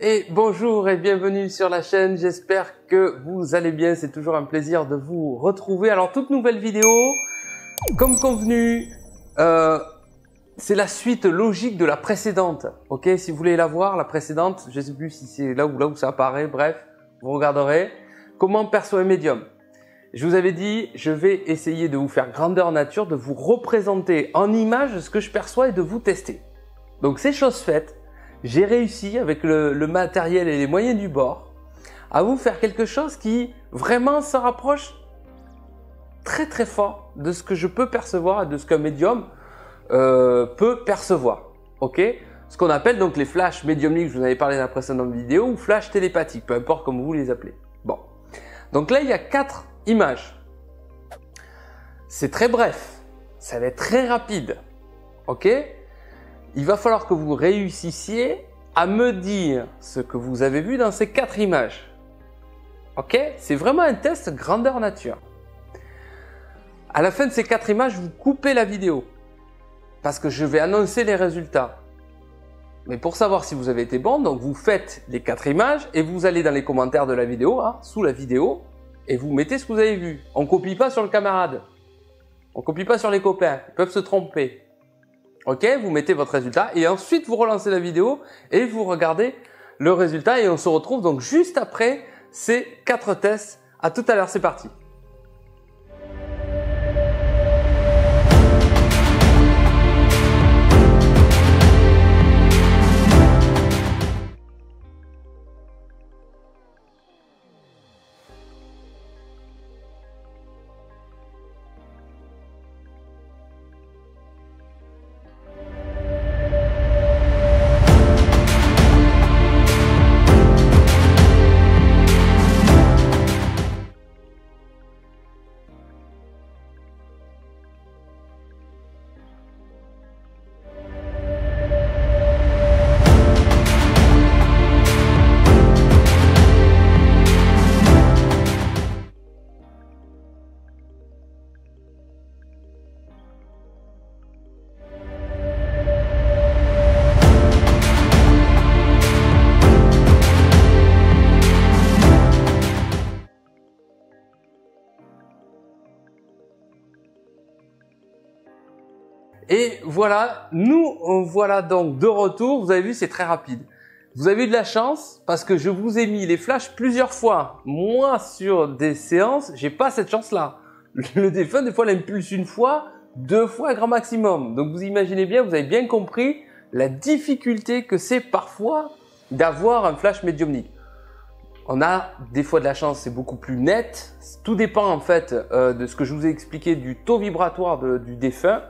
Et bonjour et bienvenue sur la chaîne, j'espère que vous allez bien, c'est toujours un plaisir de vous retrouver. Alors toute nouvelle vidéo, comme convenu, c'est la suite logique de la précédente. Ok, si vous voulez la voir, la précédente, je ne sais plus si c'est là où ça apparaît, bref, vous regarderez. Comment perçoit un médium? Je vous avais dit, je vais essayer de vous faire grandeur nature, de vous représenter en image ce que je perçois et de vous tester. Donc c'est chose faite. J'ai réussi avec le matériel et les moyens du bord à vous faire quelque chose qui vraiment se rapproche très très fort de ce que je peux percevoir et de ce qu'un médium peut percevoir. Ok, ce qu'on appelle donc les flashs médiumniques, je vous en avais parlé dans la précédente vidéo, ou flash télépathique, peu importe comme vous les appelez. Bon, donc là il y a 4 images. C'est très bref, ça va être très rapide. Ok, il va falloir que vous réussissiez à me dire ce que vous avez vu dans ces 4 images. Ok? C'est vraiment un test grandeur nature. À la fin de ces 4 images, vous coupez la vidéo parce que je vais annoncer les résultats. Mais pour savoir si vous avez été bon, donc vous faites les 4 images et vous allez dans les commentaires de la vidéo, hein, sous la vidéo, et vous mettez ce que vous avez vu. On ne copie pas sur le camarade. On ne copie pas sur les copains. Ils peuvent se tromper. Ok, vous mettez votre résultat et ensuite vous relancez la vidéo et vous regardez le résultat et on se retrouve donc juste après ces 4 tests. À tout à l'heure, c'est parti. Et voilà, nous voilà donc de retour. Vous avez vu, c'est très rapide. Vous avez eu de la chance parce que je vous ai mis les flashs plusieurs fois. Moi, sur des séances, j'ai pas cette chance-là. Le défunt, des fois, l'impulse une fois, 2 fois, grand maximum. Donc, vous imaginez bien, vous avez bien compris la difficulté que c'est parfois d'avoir un flash médiumnique. On a des fois de la chance, c'est beaucoup plus net. Tout dépend en fait de ce que je vous ai expliqué du taux vibratoire du défunt.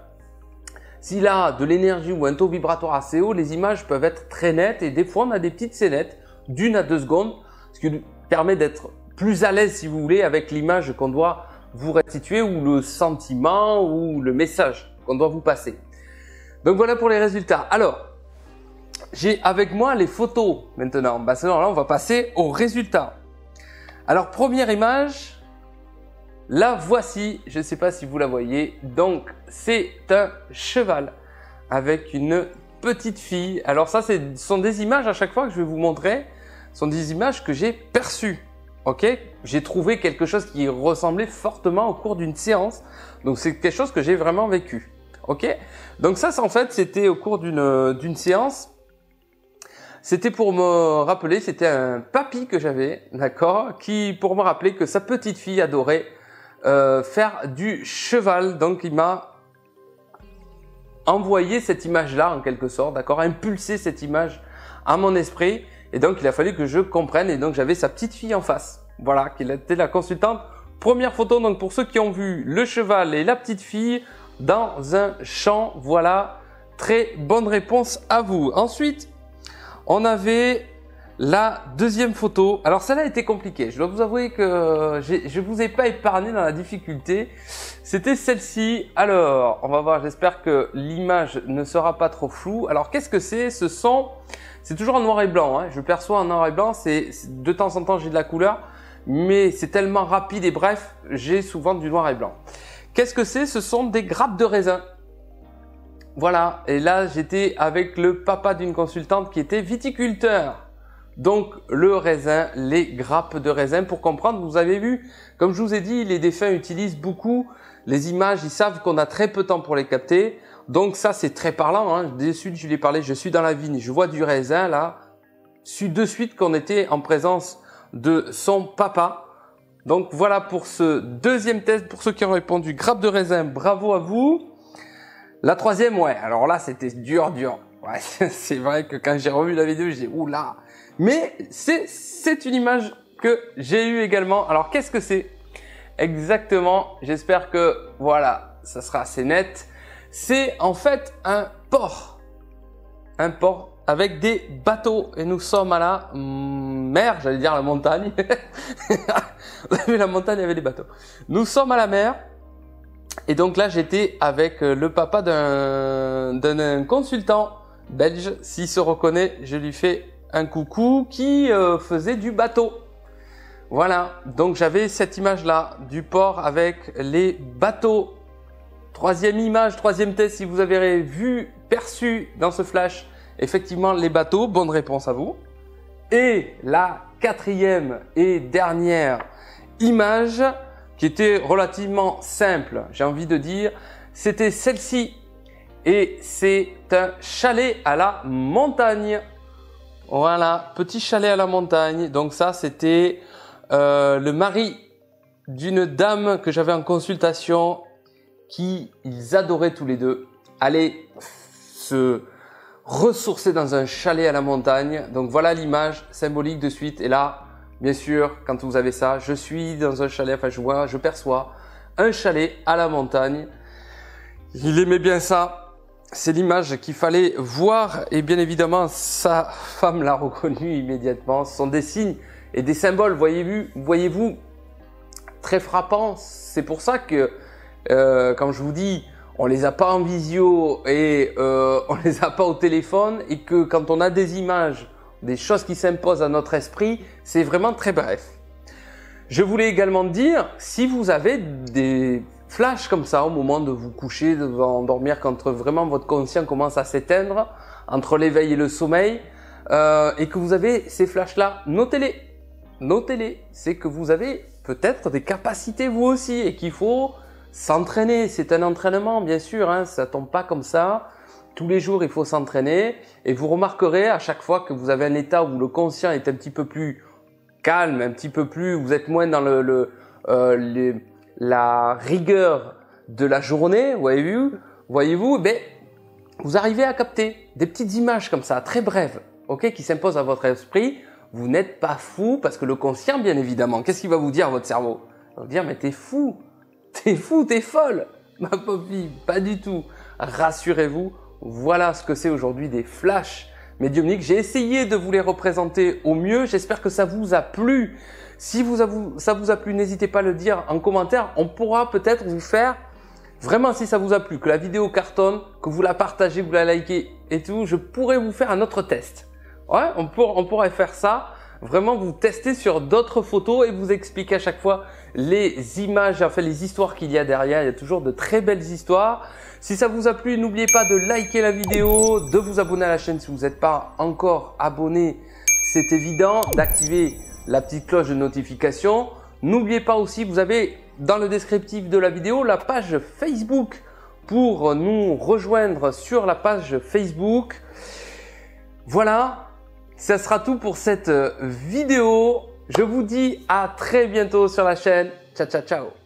S'il a de l'énergie ou un taux vibratoire assez haut, les images peuvent être très nettes et des fois on a des petites scénettes d'1 à 2 secondes, ce qui permet d'être plus à l'aise si vous voulez avec l'image qu'on doit vous restituer ou le sentiment ou le message qu'on doit vous passer. Donc voilà pour les résultats. Alors, j'ai avec moi les photos maintenant. Sinon là on va passer aux résultats. Alors première image. La voici, je ne sais pas si vous la voyez, donc c'est un cheval avec une petite fille. Alors ça, ce sont des images à chaque fois que je vais vous montrer, ce sont des images que j'ai perçues. Ok, j'ai trouvé quelque chose qui ressemblait fortement au cours d'une séance, donc c'est quelque chose que j'ai vraiment vécu. Ok, donc ça en fait c'était au cours d'une séance. C'était pour me rappeler, c'était un papy que j'avais, d'accord, pour me rappeler que sa petite fille adorait faire du cheval. Donc il m'a envoyé cette image-là en quelque sorte, d'accord, impulsé cette image à mon esprit. Et donc il a fallu que je comprenne. Et donc j'avais sa petite fille en face. Voilà, qui était la consultante. Première photo, donc pour ceux qui ont vu le cheval et la petite fille dans un champ. Voilà, très bonne réponse à vous. Ensuite, on avait la deuxième photo. Alors celle-là était compliquée. Je dois vous avouer que je vous ai pas épargné dans la difficulté. C'était celle-ci. Alors, on va voir. J'espère que l'image ne sera pas trop floue. Alors, qu'est-ce que c'est? C'est toujours en noir et blanc. Hein. Je perçois en noir et blanc. De temps en temps, j'ai de la couleur, mais c'est tellement rapide et bref, j'ai souvent du noir et blanc. Qu'est-ce que c'est? Ce sont des grappes de raisin. Voilà. Et là, j'étais avec le papa d'une consultante qui était viticulteur. donc le raisin, les grappes de raisin. Pour comprendre, vous avez vu, comme je vous ai dit, les défunts utilisent beaucoup les images, ils savent qu'on a très peu de temps pour les capter. Donc ça, c'est très parlant, hein. De suite, je lui ai parlé, je suis dans la vigne, je vois du raisin là. Su de suite qu'on était en présence de son papa. Donc voilà pour ce deuxième test. Pour ceux qui ont répondu grappe de raisin, bravo à vous. La troisième, ouais, alors là, c'était dur. Ouais, c'est vrai que quand j'ai revu la vidéo, j'ai dit oula. Mais c'est une image que j'ai eue également. Alors qu'est-ce que c'est exactement? J'espère que voilà, ça sera assez net. C'est en fait un port avec des bateaux et nous sommes à la mer, j'allais dire la montagne. Vous avez vu, la montagne, il y avait des bateaux. Nous sommes à la mer et donc là j'étais avec le papa d'un consultant belge. S'il se reconnaît, je lui fais un coucou, qui faisait du bateau. Voilà, donc j'avais cette image là du port avec les bateaux. Troisième image, troisième test, si vous avez vu, perçu dans ce flash, effectivement les bateaux, bonne réponse à vous. Et la quatrième et dernière image, qui était relativement simple, j'ai envie de dire, c'était celle-ci. Et c'est un chalet à la montagne. Voilà, petit chalet à la montagne. Donc ça, c'était le mari d'une dame que j'avais en consultation, ils adoraient tous les deux aller se ressourcer dans un chalet à la montagne. Donc voilà l'image symbolique de suite. Et là, bien sûr, quand vous avez ça, je suis dans un chalet, enfin je perçois un chalet à la montagne. Il aimait bien ça. C'est l'image qu'il fallait voir et bien évidemment sa femme l'a reconnu immédiatement. Ce sont des signes et des symboles, voyez-vous, très frappants. C'est pour ça que comme je vous dis, on les a pas en visio et on les a pas au téléphone, et que quand on a des images, des choses qui s'imposent à notre esprit, c'est vraiment très bref. Je voulais également dire, si vous avez des flashs comme ça au moment de vous coucher, de vous endormir, quand vraiment votre conscient commence à s'éteindre entre l'éveil et le sommeil, et que vous avez ces flashs là, notez-les. Notez-les. C'est que vous avez peut-être des capacités vous aussi et qu'il faut s'entraîner. C'est un entraînement, bien sûr, hein, ça tombe pas comme ça. Tous les jours, il faut s'entraîner et vous remarquerez à chaque fois que vous avez un état où le conscient est un petit peu plus calme, un petit peu plus, vous êtes moins dans la rigueur de la journée, voyez-vous, ben, vous arrivez à capter des petites images comme ça, très brèves, ok, qui s'imposent à votre esprit. Vous n'êtes pas fou parce que le conscient, bien évidemment, qu'est-ce qu'il va vous dire, votre cerveau? Il va vous dire, mais t'es fou, t'es folle, ma pauvre fille, pas du tout. Rassurez-vous, voilà ce que c'est aujourd'hui des flashs médiumniques. J'ai essayé de vous les représenter au mieux, j'espère que ça vous a plu. Si ça vous a plu, n'hésitez pas à le dire en commentaire. On pourra peut-être vous faire, vraiment si ça vous a plu, que la vidéo cartonne, que vous la partagez, que vous la likez et tout, je pourrais vous faire un autre test. Ouais, on pourrait faire ça, vraiment vous tester sur d'autres photos et vous expliquer à chaque fois les images, enfin les histoires qu'il y a derrière. Il y a toujours de très belles histoires. Si ça vous a plu, n'oubliez pas de liker la vidéo, de vous abonner à la chaîne si vous n'êtes pas encore abonné, c'est évident, d'activer la petite cloche de notification. N'oubliez pas aussi, vous avez dans le descriptif de la vidéo la page Facebook pour nous rejoindre sur la page Facebook. Voilà, ça sera tout pour cette vidéo. Je vous dis à très bientôt sur la chaîne. Ciao, ciao, ciao.